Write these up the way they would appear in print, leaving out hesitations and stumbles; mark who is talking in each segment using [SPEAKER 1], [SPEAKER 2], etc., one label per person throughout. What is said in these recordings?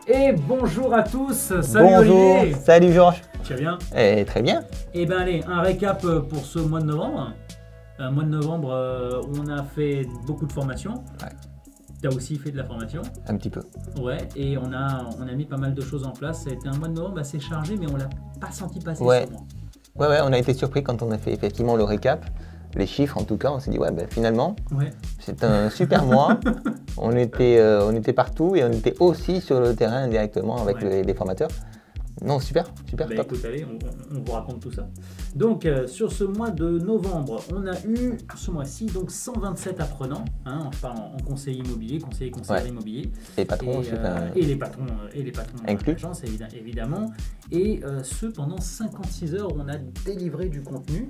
[SPEAKER 1] Et bonjour à tous, salut
[SPEAKER 2] Bonjour,
[SPEAKER 1] Olivier.
[SPEAKER 2] salut Georges.
[SPEAKER 1] Tu vas bien?
[SPEAKER 2] Très bien.
[SPEAKER 1] Eh ben allez, un récap pour ce mois de novembre. Un mois de novembre où on a fait beaucoup de formations.
[SPEAKER 2] Ouais.
[SPEAKER 1] Tu as aussi fait de la formation.
[SPEAKER 2] Un petit peu.
[SPEAKER 1] Ouais, et on a mis pas mal de choses en place. Ça a été un mois de novembre assez chargé, mais on l'a pas senti passer
[SPEAKER 2] Ouais.
[SPEAKER 1] ce mois.
[SPEAKER 2] Ouais, on a été surpris quand on a fait effectivement le récap. Les chiffres en tout cas, on s'est dit finalement,
[SPEAKER 1] Ouais.
[SPEAKER 2] c'est un super mois. On était partout et on était aussi sur le terrain directement avec
[SPEAKER 1] Ouais.
[SPEAKER 2] les formateurs. Non, super,
[SPEAKER 1] Bah,
[SPEAKER 2] top.
[SPEAKER 1] écoute, allez, on vous raconte tout ça. Donc, sur ce mois de novembre, on a eu, ce mois-ci, donc 127 apprenants. Hein, je parle en conseiller immobilier, conseiller
[SPEAKER 2] Ouais.
[SPEAKER 1] immobilier.
[SPEAKER 2] Les patrons aussi.
[SPEAKER 1] Et les patrons
[SPEAKER 2] Inclus.
[SPEAKER 1] d'agence, évidemment. Et ce, pendant 56 heures, on a délivré du contenu.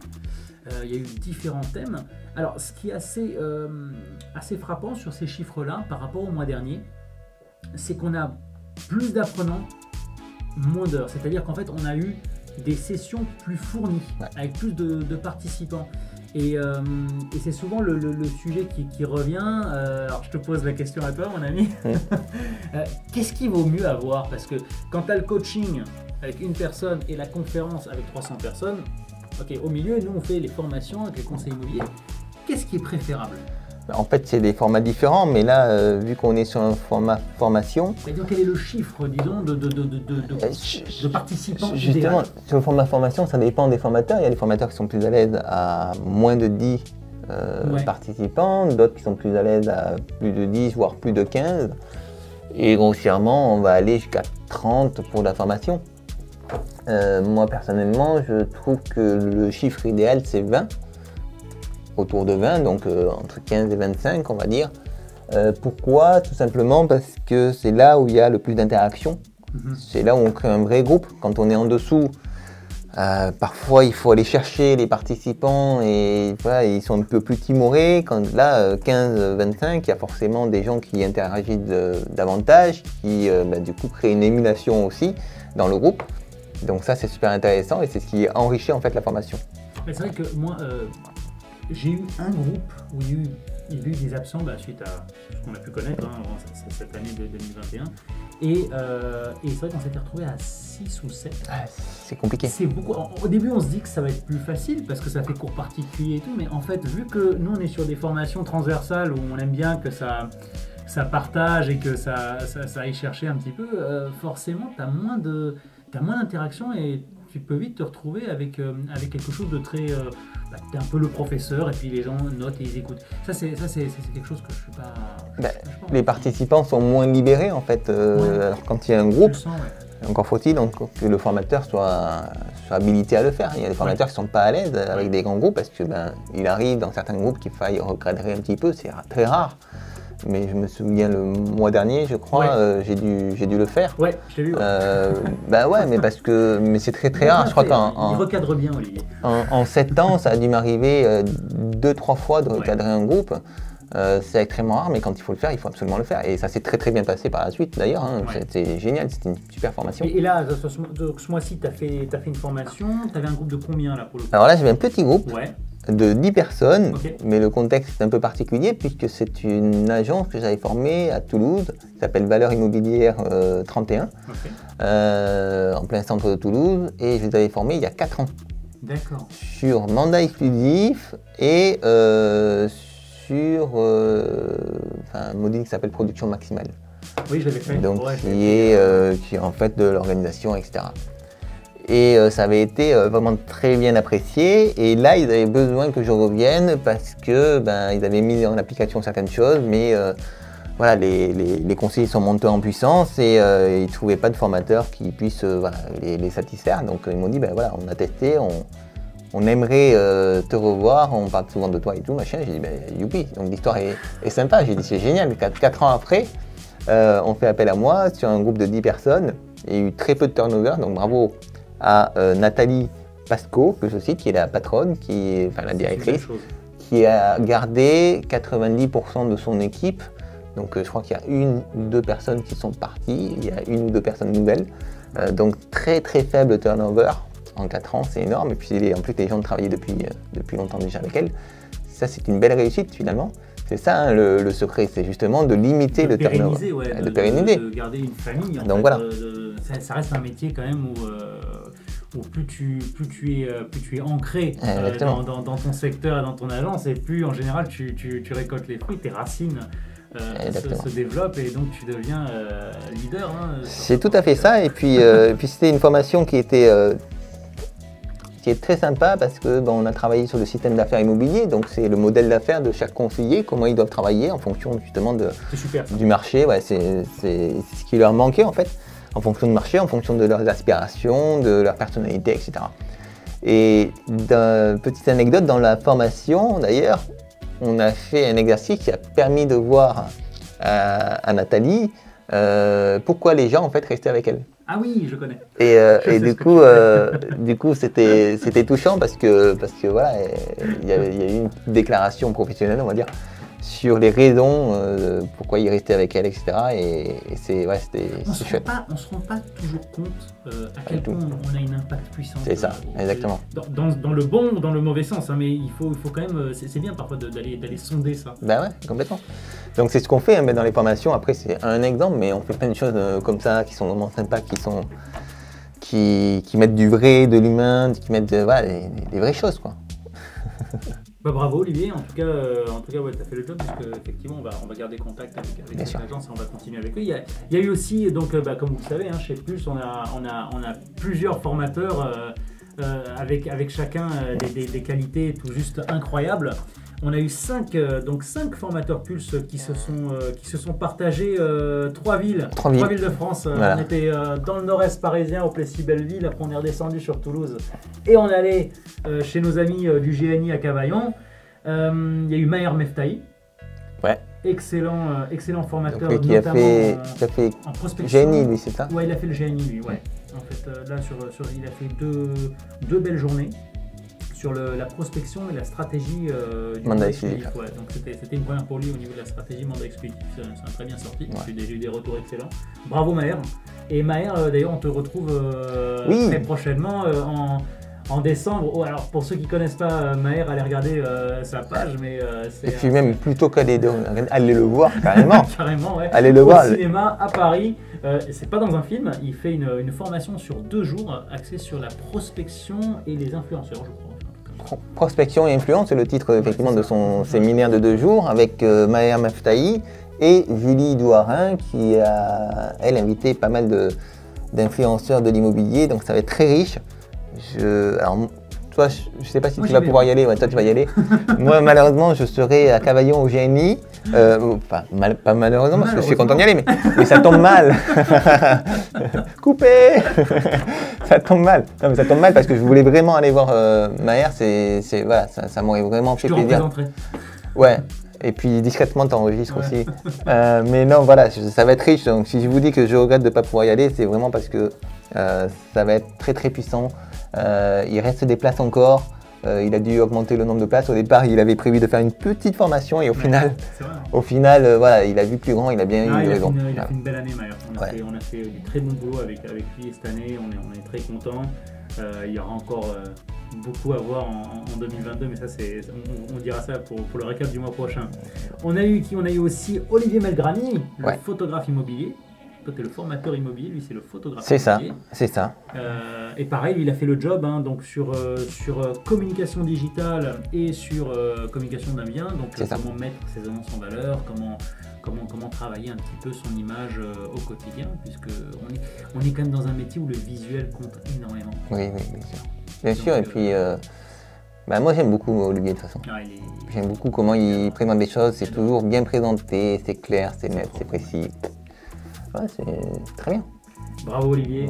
[SPEAKER 1] Il y a eu différents thèmes. Alors, ce qui est assez frappant sur ces chiffres-là, par rapport au mois dernier, c'est qu'on a plus d'apprenants, moins d'heures. C'est-à-dire qu'en fait, on a eu des sessions plus fournies,
[SPEAKER 2] Ouais.
[SPEAKER 1] avec plus de participants. Et c'est souvent le sujet qui revient. Alors, je te pose la question à toi, mon ami. Qu'est-ce qui vaut mieux avoir? Parce que quand tu as le coaching avec une personne et la conférence avec 300 personnes, ok, au milieu, nous, on fait les formations avec les conseils immobiliers. Qu'est-ce qui est préférable?
[SPEAKER 2] En fait, c'est des formats différents, mais là, vu qu'on est sur un format formation,
[SPEAKER 1] Et donc, quel est le chiffre, disons, de participants
[SPEAKER 2] justement,
[SPEAKER 1] idéal?
[SPEAKER 2] sur le format formation, ça dépend des formateurs. Il y a des formateurs qui sont plus à l'aise à moins de 10
[SPEAKER 1] Ouais.
[SPEAKER 2] participants, d'autres qui sont plus à l'aise à plus de 10, voire plus de 15. Et grossièrement, on va aller jusqu'à 30 pour la formation. Moi, personnellement, je trouve que le chiffre idéal, c'est 20. Autour de 20, donc entre 15 et 25, on va dire. Pourquoi? Tout simplement parce que c'est là où il y a le plus d'interaction. C'est là où on crée un vrai groupe. Quand on est en dessous, parfois il faut aller chercher les participants et voilà, ils sont un peu plus timorés. Là, 15-25, il y a forcément des gens qui interagissent davantage, qui du coup créent une émulation aussi dans le groupe. Donc ça, c'est super intéressant et c'est ce qui enrichit en fait la formation.
[SPEAKER 1] Mais c'est vrai que moi, j'ai eu un groupe où il y a eu des absents suite à ce qu'on a pu connaître cette année de 2021. Et c'est vrai qu'on s'était retrouvé à 6 ou 7.
[SPEAKER 2] C'est compliqué.
[SPEAKER 1] C'est beaucoup. Au début, on se dit que ça va être plus facile parce que ça fait cours particulier et tout. Mais en fait, vu que nous, on est sur des formations transversales où on aime bien que ça partage et que ça aille chercher un petit peu, forcément, tu as moins d'interaction et tu peux vite te retrouver avec quelque chose de très... t'es un peu le professeur et puis les gens notent et ils écoutent. Ça c'est quelque chose que je ne suis pas...
[SPEAKER 2] Les participants sont moins libérés en fait. Alors quand il y a un groupe,
[SPEAKER 1] Je sens, ouais.
[SPEAKER 2] encore faut-il que le formateur soit habilité à le faire. Il y a des formateurs qui ne sont pas à l'aise avec des grands groupes parce que il arrive dans certains groupes qu'il faille recadrer un petit peu, c'est très rare. Mais je me souviens le mois dernier, je crois, j'ai dû le faire.
[SPEAKER 1] Ouais, je t'ai vu.
[SPEAKER 2] Ouais, mais c'est très rare. Je crois
[SPEAKER 1] il recadre bien, Olivier.
[SPEAKER 2] en 7 ans, ça a dû m'arriver 2-3 fois de recadrer un groupe. C'est extrêmement rare, mais quand il faut le faire, il faut absolument le faire. Et ça s'est très bien passé par la suite d'ailleurs.
[SPEAKER 1] Ouais.
[SPEAKER 2] C'était génial, c'était une super formation.
[SPEAKER 1] Et là, ce mois-ci, tu as fait une formation. Tu avais un groupe de combien là pour le coup?
[SPEAKER 2] Alors là, j'avais un petit groupe.
[SPEAKER 1] Ouais.
[SPEAKER 2] De 10 personnes,
[SPEAKER 1] Ok.
[SPEAKER 2] mais le contexte est un peu particulier puisque c'est une agence que j'avais formée à Toulouse, qui s'appelle Valeur Immobilière 31,
[SPEAKER 1] Ok.
[SPEAKER 2] en plein centre de Toulouse, et je les avais formés il y a 4 ans
[SPEAKER 1] D'accord.
[SPEAKER 2] sur mandat exclusif et sur un module qui s'appelle production maximale,
[SPEAKER 1] Oui, je l'avais fait.
[SPEAKER 2] donc
[SPEAKER 1] Ouais,
[SPEAKER 2] qui est en fait de l'organisation, etc. Et ça avait été vraiment très bien apprécié. Et là, ils avaient besoin que je revienne parce que ils avaient mis en application certaines choses, mais voilà, les conseillers sont montés en puissance et ils ne trouvaient pas de formateurs qui puissent les satisfaire. Donc ils m'ont dit, voilà, on a testé, on aimerait te revoir, on parle souvent de toi et tout, machin. J'ai dit, youpi, donc l'histoire est sympa. J'ai dit, c'est génial. 4 ans après, on fait appel à moi sur un groupe de 10 personnes. Il y a eu très peu de turnover, donc bravo à Nathalie Pasco, que je cite, qui est la patronne, la directrice, qui a gardé 90% de son équipe. Donc je crois qu'il y a 1 ou 2 personnes qui sont parties, il y a 1 ou 2 personnes nouvelles. Donc très faible turnover. en 4 ans, c'est énorme. Et puis en plus, les gens travaillaient depuis longtemps déjà avec elle. Ça, c'est une belle réussite finalement. C'est ça hein, le secret, c'est justement de limiter le turnover.
[SPEAKER 1] Ouais,
[SPEAKER 2] de pérenniser.
[SPEAKER 1] De garder une famille.
[SPEAKER 2] Donc voilà.
[SPEAKER 1] Ça reste un métier quand même où plus tu es ancré dans ton secteur et dans ton agence, et plus en général tu récoltes les fruits, tes racines se développent et donc tu deviens leader. Hein,
[SPEAKER 2] c'est tout à fait ça. Et puis, puis c'était une formation qui est très sympa parce que on a travaillé sur le système d'affaires immobilier, donc c'est le modèle d'affaires de chaque conseiller, comment ils doivent travailler en fonction justement du marché. Ouais, c'est ce qui leur manquait en fait, en fonction du marché, en fonction de leurs aspirations, de leur personnalité, etc. Et petite anecdote, dans la formation d'ailleurs, on a fait un exercice qui a permis de voir à Nathalie pourquoi les gens en fait restaient avec elle.
[SPEAKER 1] Ah oui, je connais.
[SPEAKER 2] Et du coup, c'était touchant parce que voilà, il y a eu une déclaration professionnelle, on va dire, sur les raisons pourquoi il restait avec elle, etc. Et c'était chouette. On
[SPEAKER 1] ne se rend pas toujours compte à quel point on a un impact puissant.
[SPEAKER 2] C'est ça, exactement.
[SPEAKER 1] Dans le bon ou dans le mauvais sens, hein, mais il faut quand même, c'est bien parfois d'aller sonder ça.
[SPEAKER 2] Ben ouais, complètement. Donc c'est ce qu'on fait hein, dans les formations. Après c'est un exemple, mais on fait plein de choses comme ça qui sont vraiment sympas, qui mettent du vrai, de l'humain, qui mettent voilà, des vraies choses quoi.
[SPEAKER 1] Bah, bravo Olivier, en tout cas ouais, tu as fait le job, parce qu'effectivement on va garder contact avec cette agence et on va continuer avec eux. Il y a eu aussi, donc comme vous le savez, hein, chez Plus, on a plusieurs formateurs avec chacun des qualités tout juste incroyables. On a eu 5 formateurs Pulse qui se sont partagés 3 villes de France. Voilà. On était dans le nord-est parisien, au Plessis-Belleville, après on est redescendu sur Toulouse et on allait chez nos amis du GNI à Cavaillon. Il y a eu Maher Meftahi. Ouais. Excellent formateur,
[SPEAKER 2] donc, qui a fait
[SPEAKER 1] en prospection.
[SPEAKER 2] GNI, lui, c'est ça?
[SPEAKER 1] Ouais, il a fait le GNI, lui, ouais. En fait, là, il a fait deux belles journées sur la prospection et la stratégie du mandat expéditif. Ouais, donc c'était une première pour lui au niveau de la stratégie mandat expéditif. Ça a très bien sorti. Ouais. J'ai eu des retours excellents. Bravo Maher. Et Maher, d'ailleurs, on te retrouve très prochainement en décembre. Oh, alors pour ceux qui ne connaissent pas Maher, allez regarder sa page. Mais,
[SPEAKER 2] et puis même plutôt qu'aller le voir carrément.
[SPEAKER 1] Carrément, ouais.
[SPEAKER 2] Allez le voir.
[SPEAKER 1] Au cinéma à Paris. C'est pas dans un film, il fait une formation sur 2 jours axée sur la prospection et les influenceurs, je crois.
[SPEAKER 2] Prospection et influence, c'est le titre effectivement de son séminaire de 2 jours avec Maher Meftahi et Julie Douarin qui a, elle, invité pas mal d'influenceurs de l'immobilier, donc ça va être très riche. Alors, toi, je ne sais pas si tu vas pouvoir y aller, ouais, toi tu vas y aller. Moi, malheureusement, je serai à Cavaillon au GNI. Pas malheureusement, parce que je suis content d'y aller, mais ça tombe mal. Coupé. Ça tombe mal. Non, mais ça tombe mal parce que je voulais vraiment aller voir Maher. Voilà, ça m'aurait vraiment fait plaisir. Ouais. Et puis discrètement, t'enregistres aussi. Mais non, voilà, ça va être riche. Donc si je vous dis que je regrette de ne pas pouvoir y aller, c'est vraiment parce que ça va être très très puissant. Il reste des places encore. Il a dû augmenter le nombre de places. Au départ, il avait prévu de faire une petite formation et au final, voilà, il a vu plus grand, il a bien eu raison.
[SPEAKER 1] Il a fait une belle année, Maher. On a fait du très bon boulot avec lui cette année. On est très contents. Il y aura encore beaucoup à voir en 2022, mais ça, on dira ça pour le récap du mois prochain. On a eu aussi Olivier Melgrani, le photographe immobilier. Toi, tu es le formateur immobilier, lui, c'est le photographe immobilier.
[SPEAKER 2] C'est ça.
[SPEAKER 1] Et pareil, lui, il a fait le job donc sur communication digitale et sur communication d'un bien. Donc, comment mettre ses annonces en valeur, comment travailler un petit peu son image au quotidien, puisqu'on est quand même dans un métier où le visuel compte énormément.
[SPEAKER 2] Oui, bien sûr. Bien sûr, et puis moi j'aime beaucoup Olivier de toute façon. J'aime beaucoup comment il présente des choses, c'est toujours bien présenté, c'est clair, c'est net, c'est précis. Ouais, c'est très bien.
[SPEAKER 1] Bravo Olivier.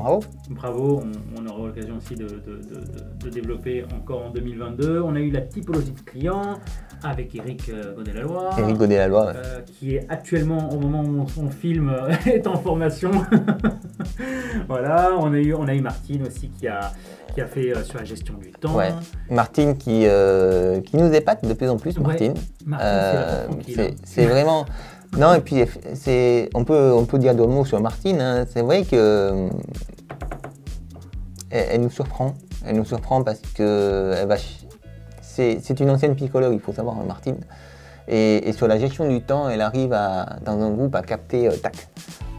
[SPEAKER 2] Bravo.
[SPEAKER 1] On aura l'occasion aussi de développer encore en 2022. On a eu la typologie de clients avec Eric Godet-Lalloy. Qui est actuellement, au moment où on filme, est en formation. Voilà, on a eu Martine aussi qui a fait sur la gestion du temps. Ouais.
[SPEAKER 2] Martine qui nous épate de plus en plus, Martine. C'est vraiment... Non, et puis on peut dire 2 mots sur Martine. Hein. C'est vrai que elle nous surprend. Elle nous surprend parce que c'est une ancienne psychologue, il faut savoir, Martine. Et sur la gestion du temps, elle arrive dans un groupe à capter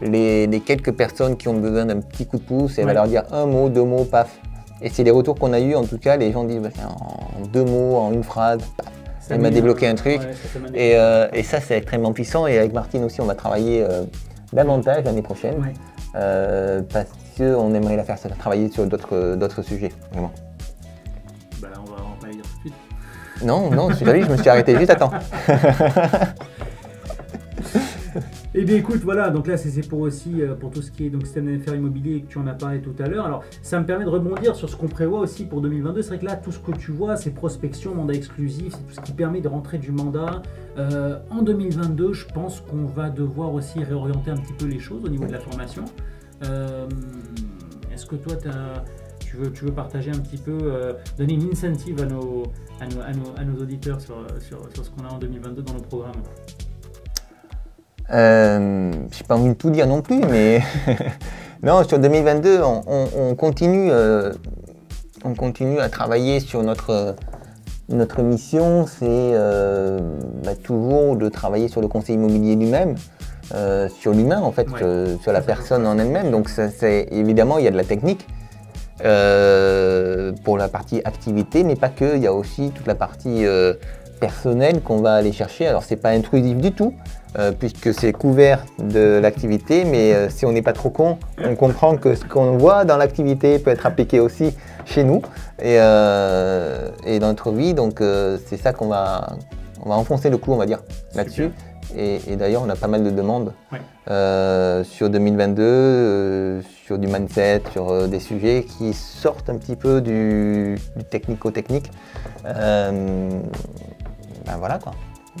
[SPEAKER 2] les quelques personnes qui ont besoin d'un petit coup de pouce. Elle va leur dire un mot, 2 mots, paf. Et c'est les retours qu'on a eu en tout cas, les gens disent en 2 mots, en une phrase, paf. Elle m'a débloqué un truc. Et ça, c'est extrêmement puissant. Et avec Martine aussi, on va travailler davantage l'année prochaine. Parce qu'on aimerait la faire travailler sur d'autres sujets, vraiment.
[SPEAKER 1] Bah, on va pas les dire tout de suite.
[SPEAKER 2] Non, je me suis arrêté juste à temps.
[SPEAKER 1] Eh bien écoute, voilà, donc là c'est pour aussi pour tout ce qui est donc système d'affaires immobilier que tu en as parlé tout à l'heure. Alors ça me permet de rebondir sur ce qu'on prévoit aussi pour 2022. C'est vrai que là tout ce que tu vois, c'est prospection, mandat exclusif, c'est tout ce qui permet de rentrer du mandat. En 2022, je pense qu'on va devoir aussi réorienter un petit peu les choses au niveau de la formation. Est-ce que toi tu veux partager un petit peu, donner une incentive à nos auditeurs sur ce qu'on a en 2022 dans nos programmes?
[SPEAKER 2] J'ai pas envie de tout dire non plus, mais non, sur 2022, on continue à travailler sur notre mission, c'est toujours de travailler sur le conseil immobilier lui-même, sur l'humain en fait, sur la personne en elle-même. Donc évidemment, il y a de la technique pour la partie activité, mais pas que, il y a aussi toute la partie personnelle qu'on va aller chercher. Alors c'est pas intrusif du tout, puisque c'est couvert de l'activité, mais si on n'est pas trop con, on comprend que ce qu'on voit dans l'activité peut être appliqué aussi chez nous et dans notre vie. Donc c'est ça qu'on va enfoncer le coup, on va dire, là-dessus. Et d'ailleurs, on a pas mal de demandes sur 2022, sur du mindset, sur des sujets qui sortent un petit peu du technico-technique. Voilà quoi.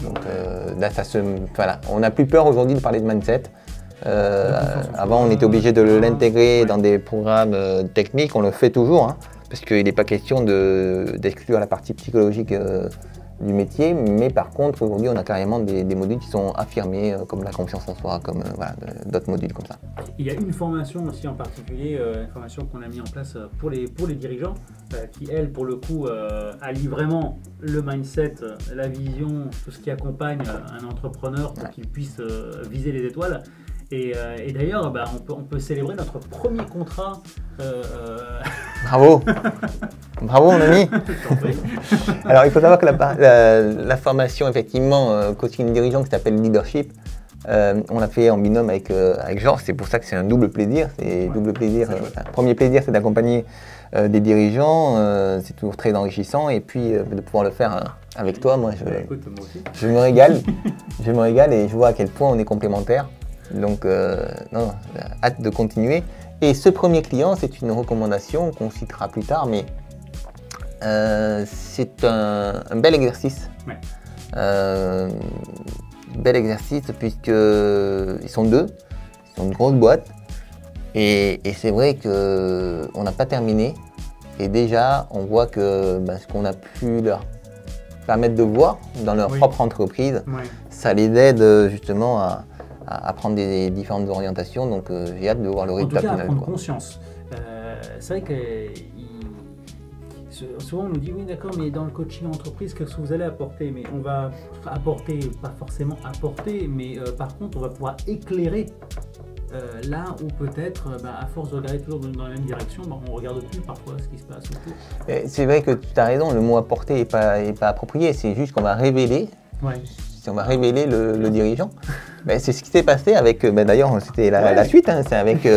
[SPEAKER 2] Donc là, voilà. On n'a plus peur aujourd'hui de parler de mindset. Avant, on était obligé de l'intégrer dans des programmes techniques. On le fait toujours, hein, parce qu'il n'est pas question d'exclure la partie psychologique du métier. Mais par contre, aujourd'hui, on a carrément des modules qui sont affirmés, comme la confiance en soi, comme d'autres modules comme ça.
[SPEAKER 1] Il y a une formation aussi en particulier, une formation qu'on a mis en place pour les dirigeants, qui elle, pour le coup, allie vraiment le mindset, la vision, tout ce qui accompagne un entrepreneur pour qu'il puisse viser les étoiles. Et d'ailleurs, on peut célébrer notre premier contrat.
[SPEAKER 2] Bravo, bravo mon ami. Alors il faut savoir que la formation effectivement coaching dirigeant qui s'appelle Leadership, on l'a fait en binôme avec Georges. C'est pour ça que c'est un double plaisir. Double plaisir. Premier plaisir, c'est d'accompagner des dirigeants. C'est toujours très enrichissant. Et puis de pouvoir le faire avec toi, moi je me régale. Je me régale et je vois à quel point on est complémentaires. Donc, hâte de continuer. Et ce premier client, c'est une recommandation qu'on citera plus tard, mais c'est un bel exercice. Bel exercice puisqu'ils sont deux, ils sont une grosse boîte. Et c'est vrai qu'on n'a pas terminé. Et déjà, on voit que ce qu'on a pu leur permettre de voir dans leur propre entreprise, ça les aide justement à prendre des différentes orientations, donc j'ai hâte de voir le résultat final.
[SPEAKER 1] En tout cas, à prendre conscience. C'est vrai que souvent on nous dit oui d'accord, mais dans le coaching entreprise, qu'est-ce que vous allez apporter? Mais on va apporter, pas forcément apporter, mais par contre on va pouvoir éclairer là où peut-être, à force de regarder toujours dans la même direction, on ne regarde plus parfois ce qui se passe autour.
[SPEAKER 2] C'est vrai que tu as raison, le mot apporter n'est pas approprié, c'est juste qu'on va révéler. On va révéler le dirigeant. C'est ce qui s'est passé avec, d'ailleurs c'était la suite, hein, c'est avec,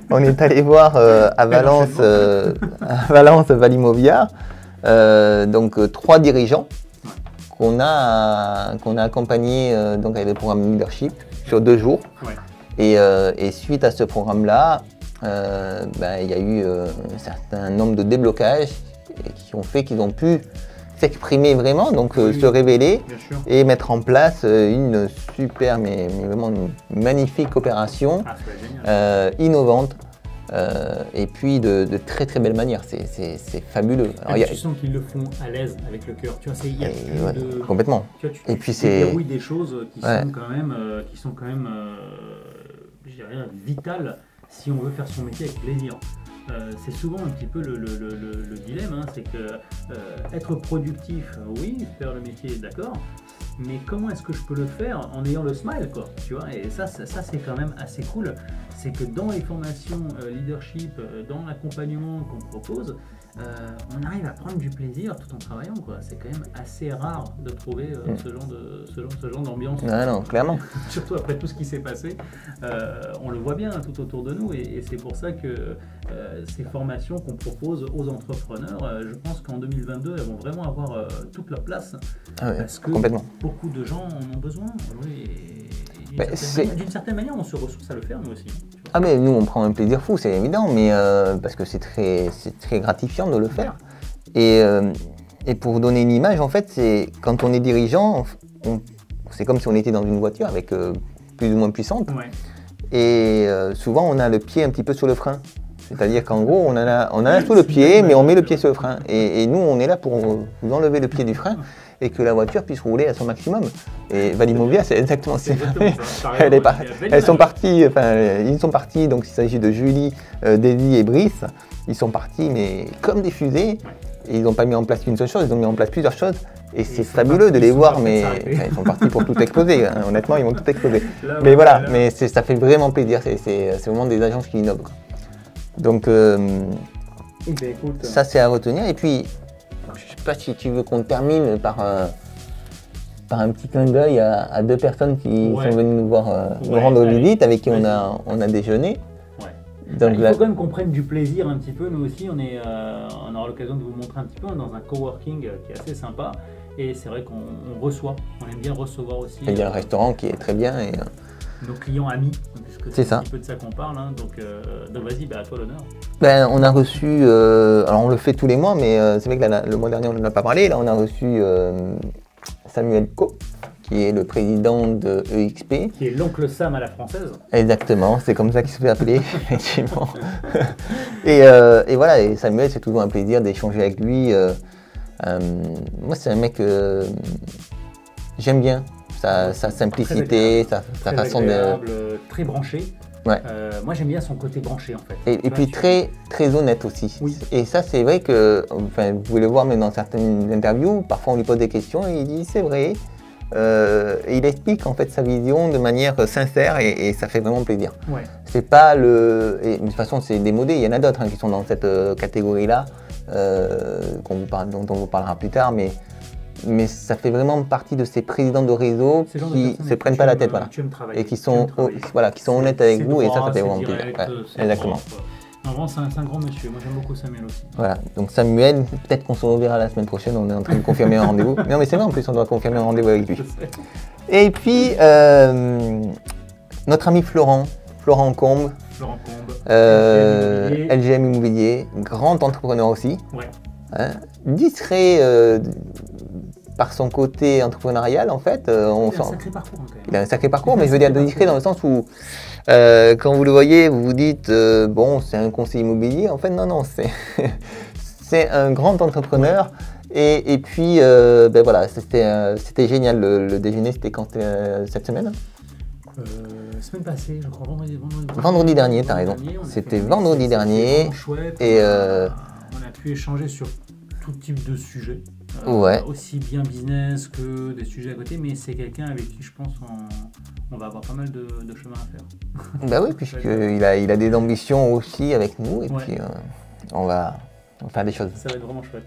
[SPEAKER 2] on est allé voir à Valence Valimovia, donc 3 dirigeants qu'on a accompagnés donc avec le programme Leadership sur 2 jours. Et suite à ce programme-là, il y a eu un certain nombre de déblocages qui ont fait qu'ils ont pu s'exprimer vraiment, donc se révéler et mettre en place une super, mais vraiment une magnifique opération innovante et puis de très très belle manière. C'est fabuleux.
[SPEAKER 1] Alors, tu sens qu'ils le font à l'aise avec le cœur. Tu vois, il y a plus de...
[SPEAKER 2] Complètement.
[SPEAKER 1] Tu vois, et puis c'est dérouille des choses qui sont quand même, je dirais, vitales si on veut faire son métier avec plaisir. c'est souvent un petit peu le dilemme, hein, c'est que être productif, oui, faire le métier, d'accord, mais comment est-ce que je peux le faire en ayant le smile, quoi, tu vois? Et ça c'est quand même assez cool. C'est que dans les formations leadership, dans l'accompagnement qu'on propose, on arrive à prendre du plaisir tout en travaillant, quoi. C'est quand même assez rare de trouver ce genre d'ambiance.
[SPEAKER 2] Ah non, clairement.
[SPEAKER 1] Surtout après tout ce qui s'est passé, on le voit bien tout autour de nous, et c'est pour ça que ces formations qu'on propose aux entrepreneurs, je pense qu'en 2022, elles vont vraiment avoir toute leur place,
[SPEAKER 2] Ah ouais,
[SPEAKER 1] parce que
[SPEAKER 2] complètement.
[SPEAKER 1] beaucoup de gens en ont besoin. Oui,
[SPEAKER 2] Bah,
[SPEAKER 1] d'une certaine manière, on se ressource à le faire, nous aussi. Tu vois.
[SPEAKER 2] Ah mais nous on prend un plaisir fou, c'est évident, mais parce que c'est très gratifiant de le faire. Et pour vous donner une image, en fait, c'est quand on est dirigeant, c'est comme si on était dans une voiture avec plus ou moins puissante.
[SPEAKER 1] Ouais.
[SPEAKER 2] Et souvent on a le pied un petit peu sur le frein. C'est-à-dire qu'en gros on a sous le pied, mais on met le pied sur le frein. Et nous on est là pour vous enlever le pied du frein et que la voiture puisse rouler à son maximum. Et Valimovia, c'est exactement ça. Ils sont partis, donc il s'agit de Julie, Daisy et Brice. Ils sont partis, mais comme des fusées. Et ils n'ont pas mis en place qu'une seule chose, ils ont mis en place plusieurs choses. Et c'est fabuleux de les voir, mais ils sont partis pour tout exploser. Hein. Honnêtement, ils vont tout exploser. Mais voilà, mais ça fait vraiment plaisir. C'est vraiment des agences qui innovent, quoi. Donc, ça c'est à retenir. Et puis, je ne sais pas si tu veux qu'on termine par un petit clin d'œil à deux personnes qui sont venues nous voir, nous rendre visite, avec qui on a déjeuné.
[SPEAKER 1] Donc, il faut quand même qu'on prenne du plaisir un petit peu. Nous aussi, on aura l'occasion de vous montrer un petit peu dans un coworking qui est assez sympa. Et c'est vrai qu'on reçoit, on aime bien recevoir aussi.
[SPEAKER 2] Il y a un restaurant qui est très bien.
[SPEAKER 1] Nos clients amis, puisque c'est un petit peu de ça qu'on parle. Hein. Donc vas-y, à toi l'honneur.
[SPEAKER 2] On a reçu, alors on le fait tous les mois, mais c'est vrai que le mois dernier on n'en a pas parlé. Là on a reçu Samuel Co, qui est le président de EXP.
[SPEAKER 1] Qui est l'oncle Sam à la française.
[SPEAKER 2] Exactement, c'est comme ça qu'il se fait appeler, effectivement. Et voilà, et Samuel, c'est toujours un plaisir d'échanger avec lui. Moi, c'est un mec que j'aime bien. Sa simplicité, sa façon
[SPEAKER 1] agréable, très branché.
[SPEAKER 2] Ouais.
[SPEAKER 1] Moi, j'aime bien son côté branché, en fait.
[SPEAKER 2] Et puis très honnête aussi.
[SPEAKER 1] Oui.
[SPEAKER 2] Et ça, c'est vrai que, vous pouvez le voir même dans certaines interviews, parfois on lui pose des questions et il dit c'est vrai. Et il explique en fait sa vision de manière sincère et ça fait vraiment plaisir.
[SPEAKER 1] Ouais.
[SPEAKER 2] C'est pas de toute façon, c'est démodé. Il y en a d'autres qui sont dans cette catégorie-là, dont on vous parlera plus tard, mais ça fait vraiment partie de ces présidents de réseau qui ne se prennent pas la tête, et qui sont honnêtes avec vous, et ça fait vraiment plaisir. Exactement.
[SPEAKER 1] Vraiment, c'est un grand monsieur. Moi, j'aime beaucoup Samuel aussi.
[SPEAKER 2] Voilà, donc Samuel, peut-être qu'on se reverra la semaine prochaine. On est en train de confirmer un rendez-vous. Non, mais c'est vrai, en plus, on doit confirmer un rendez-vous avec lui. Et puis, notre ami Florent Combe, LGM Immobilier, grand entrepreneur aussi.
[SPEAKER 1] Ouais.
[SPEAKER 2] Hein, discret par son côté entrepreneurial, en fait.
[SPEAKER 1] Il a un sacré parcours, quand même.
[SPEAKER 2] Il a un sacré parcours, mais je veux dire discret dans le sens où, quand vous le voyez, vous vous dites, bon, c'est un conseiller immobilier. En fait, non, c'est un grand entrepreneur. Et puis, voilà, c'était génial. Le déjeuner, c'était quand cette semaine?
[SPEAKER 1] Semaine passée, je crois,
[SPEAKER 2] vendredi dernier, t'as raison. C'était vendredi dernier.
[SPEAKER 1] C'était chouette.
[SPEAKER 2] Et
[SPEAKER 1] on a pu échanger sur tout type de sujets. Aussi bien business que des sujets à côté, mais c'est quelqu'un avec qui je pense on va avoir pas mal de chemin à faire.
[SPEAKER 2] Bah oui, puisqu'il a des ambitions aussi avec nous, et puis on va faire des choses.
[SPEAKER 1] Ça va être vraiment chouette.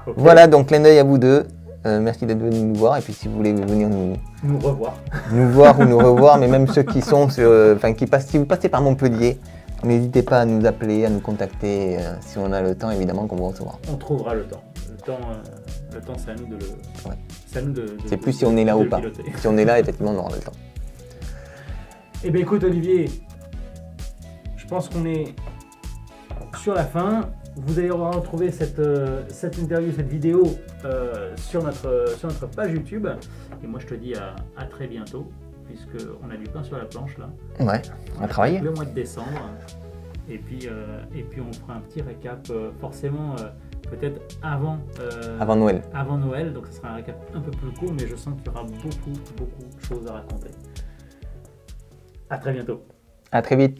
[SPEAKER 1] Okay.
[SPEAKER 2] Voilà, donc clin d'œil à vous deux. Merci d'être venus nous voir, et puis si vous voulez venir nous
[SPEAKER 1] revoir.
[SPEAKER 2] Nous voir ou nous revoir, mais même ceux qui sont si vous passez par Montpellier, n'hésitez pas à nous appeler, à nous contacter, si on a le temps, évidemment, qu'on va recevoir.
[SPEAKER 1] On trouvera le temps. Le temps, c'est à nous de le.
[SPEAKER 2] Ouais.
[SPEAKER 1] C'est à nous de.
[SPEAKER 2] C'est plus si on est là ou pas.
[SPEAKER 1] Piloter.
[SPEAKER 2] Si on est là, effectivement, on aura le temps.
[SPEAKER 1] Eh bien, écoute, Olivier, je pense qu'on est sur la fin. Vous allez retrouver cette interview, cette vidéo sur notre page YouTube. Et moi, je te dis à très bientôt, puisqu'on a du pain sur la planche là.
[SPEAKER 2] Ouais, on va travailler.
[SPEAKER 1] Le mois de décembre. Et puis on fera un petit récap, forcément, peut-être avant
[SPEAKER 2] Noël.
[SPEAKER 1] Avant Noël, donc ce sera un récap un peu plus court, mais je sens qu'il y aura beaucoup de choses à raconter. À très bientôt.
[SPEAKER 2] À très vite.